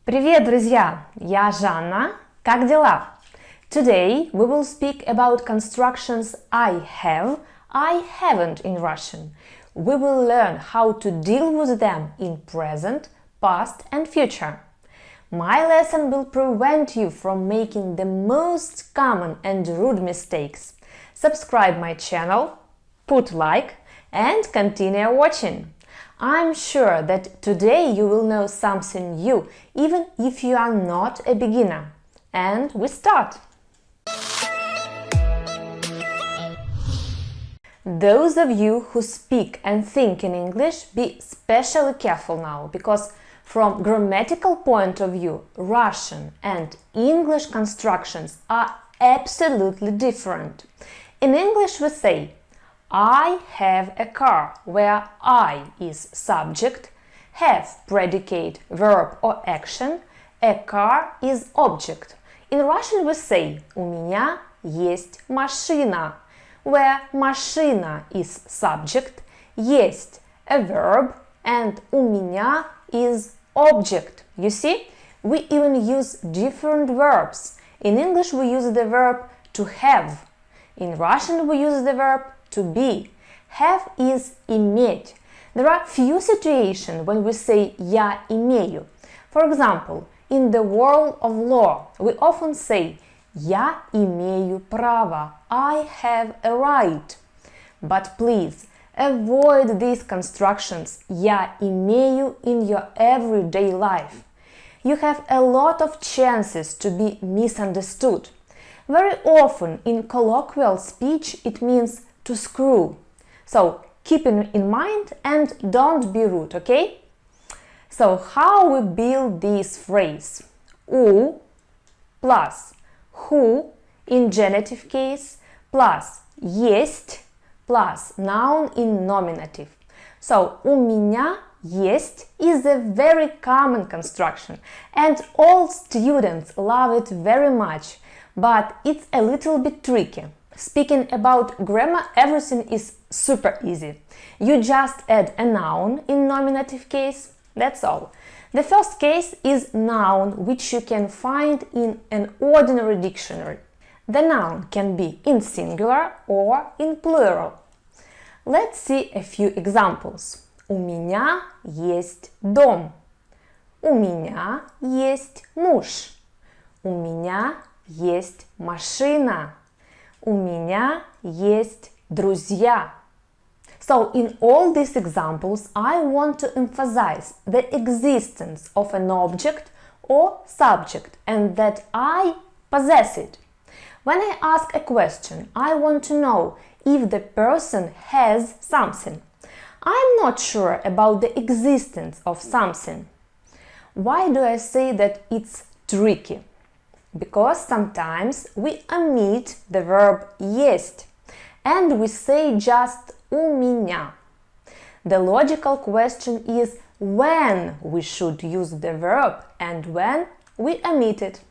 Привет, друзья! Я Жанна. Как дела? Today we will speak about constructions I have, I haven't in Russian. We will learn how to deal with them in present, past and future. My lesson will prevent you from making the most common and rude mistakes. Subscribe my channel, put like and continue watching. I'm sure that today you will know something new, even if you are not a beginner. And we start! Those of you who speak and think in English, be especially careful now, because from grammatical point of view, Russian and English constructions are absolutely different. In English we say I have a car, where I is subject, have predicate, verb or action, a car is object. In Russian we say у меня есть машина, where машина is subject, есть a verb and у меня is object. You see, we even use different verbs. In English we use the verb to have. In Russian we use the verb to be. Have is иметь. There are few situations when we say я имею. For example, in the world of law, we often say я имею право. I have a right. But please, avoid these constructions я имею in your everyday life. You have a lot of chances to be misunderstood. Very often in colloquial speech it means to screw. So keep it in mind and don't be rude, okay? So how we build this phrase? У plus who in genitive case plus есть plus noun in nominative. So у меня есть is a very common construction and all students love it very much, but it's a little bit tricky. Speaking about grammar, everything is super easy. You just add a noun in nominative case, that's all. The first case is noun, which you can find in an ordinary dictionary. The noun can be in singular or in plural. Let's see a few examples. У меня есть дом. У меня есть муж. У меня есть машина. У меня есть друзья. So in all these examples, I want to emphasize the existence of an object or subject and that I possess it. When I ask a question, I want to know if the person has something. I'm not sure about the existence of something. Why do I say that it's tricky? Because sometimes we omit the verb есть and we say just у меня. The logical question is when we should use the verb and when we omit it.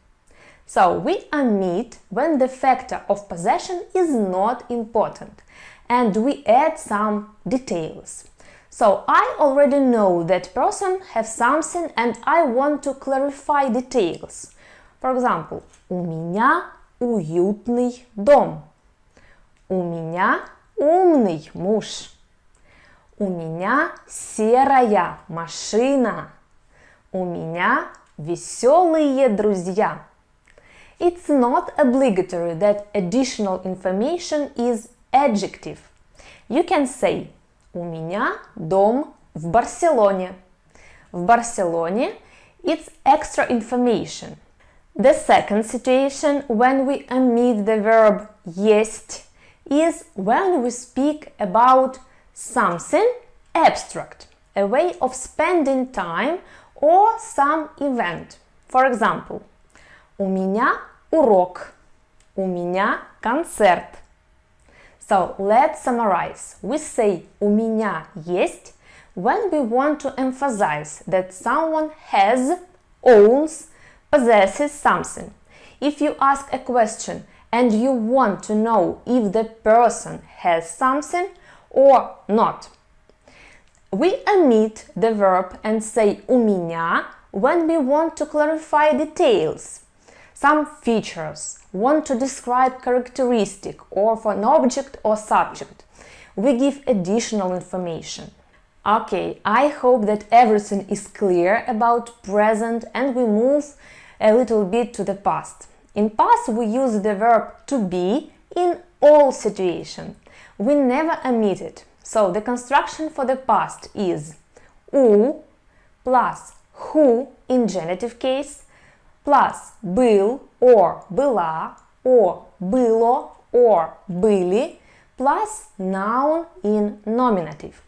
So we omit when the factor of possession is not important and we add some details. So I already know that person has something and I want to clarify details. For example, у меня уютный дом. У меня умный муж. У меня серая машина. У меня веселые друзья. It's not obligatory that additional information is adjective. You can say у меня дом в Барселоне. В Барселоне it's extra information. The second situation when we omit the verb есть is when we speak about something abstract, a way of spending time or some event. For example, у меня урок, у меня концерт. So let's summarize. We say у меня есть when we want to emphasize that someone has, owns, possesses something. If you ask a question and you want to know if the person has something or not, we omit the verb and say у меня when we want to clarify details, some features, want to describe characteristic or for an object or subject, we give additional information. Okay, I hope that everything is clear about present and we move a little bit to the past. In past we use the verb to be in all situations. We never omit it. So the construction for the past is у plus who in genitive case plus был or была or было or были plus noun in nominative.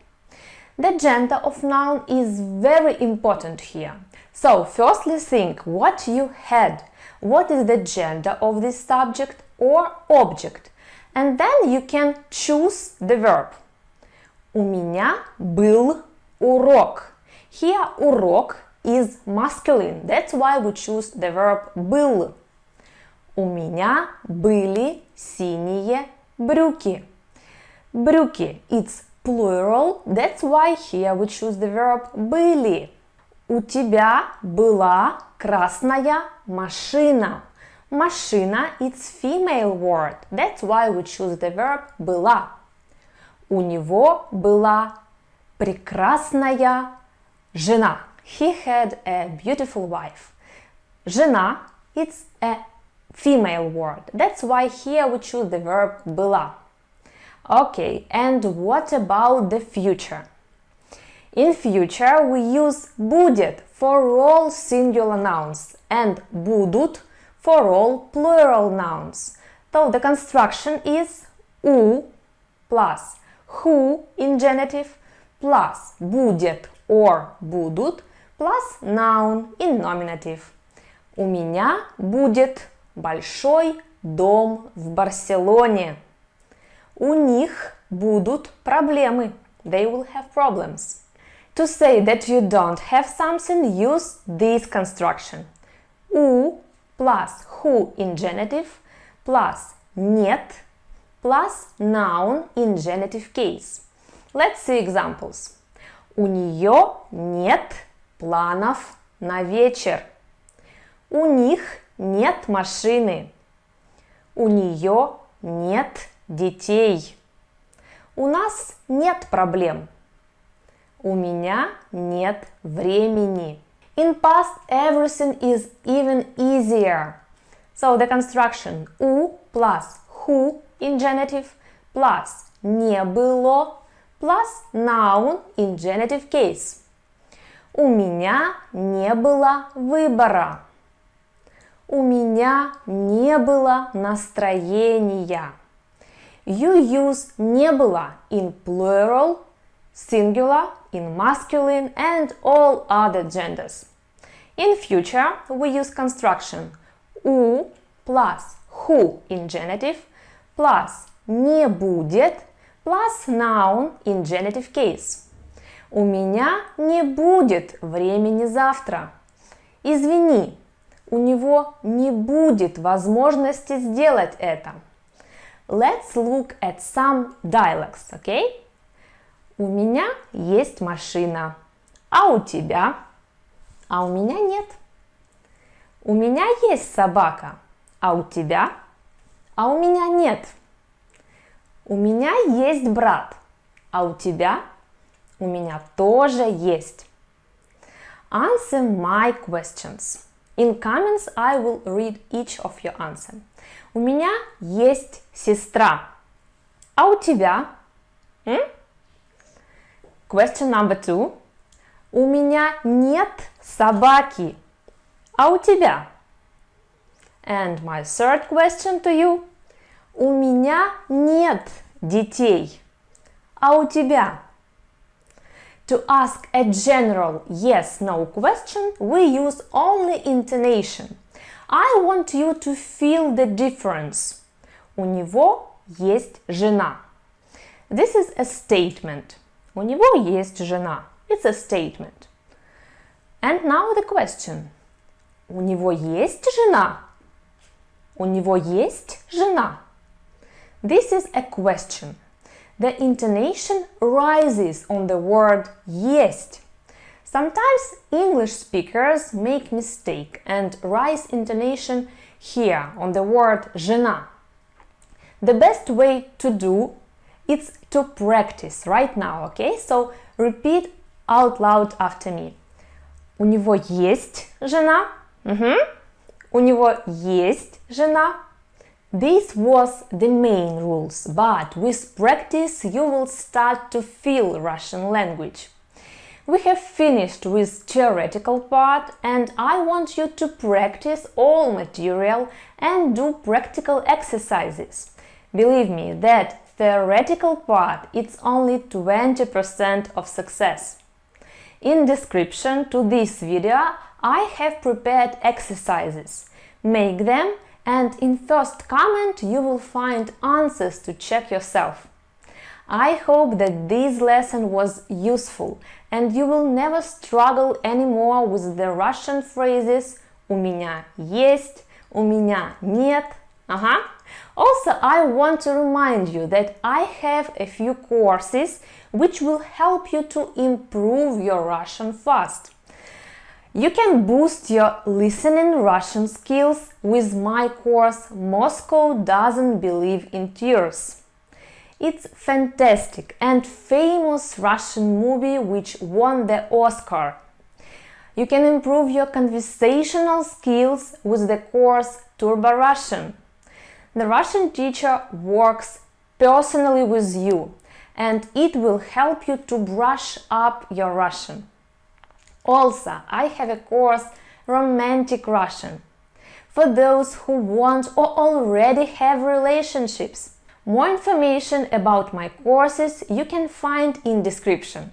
The gender of noun is very important here. So firstly think what you had, what is the gender of this subject or object, and then you can choose the verb. У меня был урок. Here урок is masculine, that's why we choose the verb был. У меня были синие брюки. Брюки, it's plural, that's why here we choose the verb были. У тебя была красная машина. Машина, it's female word, that's why we choose the verb была. У него была прекрасная жена. He had a beautiful wife. Жена, it's a female word, that's why here we choose the verb была. Okay, and what about the future? In future we use будет for all singular nouns and будут for all plural nouns. So the construction is у plus who in genitive plus будет or будут plus noun in nominative. У меня будет большой дом в Барселоне. У них будут проблемы. They will have problems. To say that you don't have something, use this construction. У plus who in genitive plus нет plus noun in genitive case. Let's see examples. У нее нет планов на вечер. У них нет машины. У нее нет детей. У нас нет проблем. У меня нет времени. In past, everything is even easier. So the construction у plus who in genitive plus не было plus noun in genitive case. У меня не было выбора. У меня не было настроения. You use не было in plural, singular, in masculine and all other genders. In future, we use construction у plus who in genitive plus не будет plus noun in genitive case. У меня не будет времени завтра. Извини, у него не будет возможности сделать это. Let's look at some dialects, okay? У меня есть машина, а у тебя? А у меня нет. У меня есть собака, а у тебя? А у меня нет. У меня есть брат, а у тебя? У меня тоже есть. Answer my questions. In comments I will read each of your answers. У меня есть сестра, а у тебя? Question number 2. У меня нет собаки, а у тебя? And my third question to you. У меня нет детей, а у тебя? To ask a general yes-no question, we use only intonation. I want you to feel the difference. У него есть жена. This is a statement. У него есть жена. It's a statement. And now the question. У него есть жена? У него есть жена? This is a question. The intonation rises on the word есть. Sometimes English speakers make mistake and raise intonation here on the word жена. The best way to do is to practice right now, okay? So repeat out loud after me. У него есть жена. У него есть жена. This was the main rules, but with practice you will start to feel Russian language. We have finished with theoretical part and I want you to practice all material and do practical exercises. Believe me that theoretical part is only 20% of success. In description to this video I have prepared exercises. Make them and in first comment you will find answers to check yourself. I hope that this lesson was useful and you will never struggle anymore with the Russian phrases «У меня есть», «У меня нет». Also, I want to remind you that I have a few courses which will help you to improve your Russian fast. You can boost your listening Russian skills with my course Moscow Doesn't Believe in Tears. It's fantastic and famous Russian movie which won the Oscar. You can improve your conversational skills with the course Turbo Russian. The Russian teacher works personally with you and it will help you to brush up your Russian. Also, I have a course Romantic Russian for those who want or already have relationships. More information about my courses you can find in description.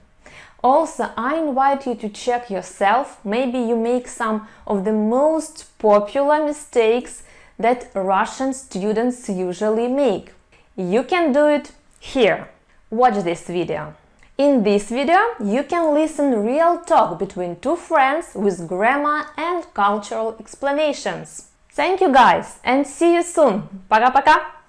Also, I invite you to check yourself, maybe you make some of the most popular mistakes that Russian students usually make. You can do it here. Watch this video. In this video you can listen real talk between two friends with grammar and cultural explanations. Thank you guys and see you soon. Пока-пока!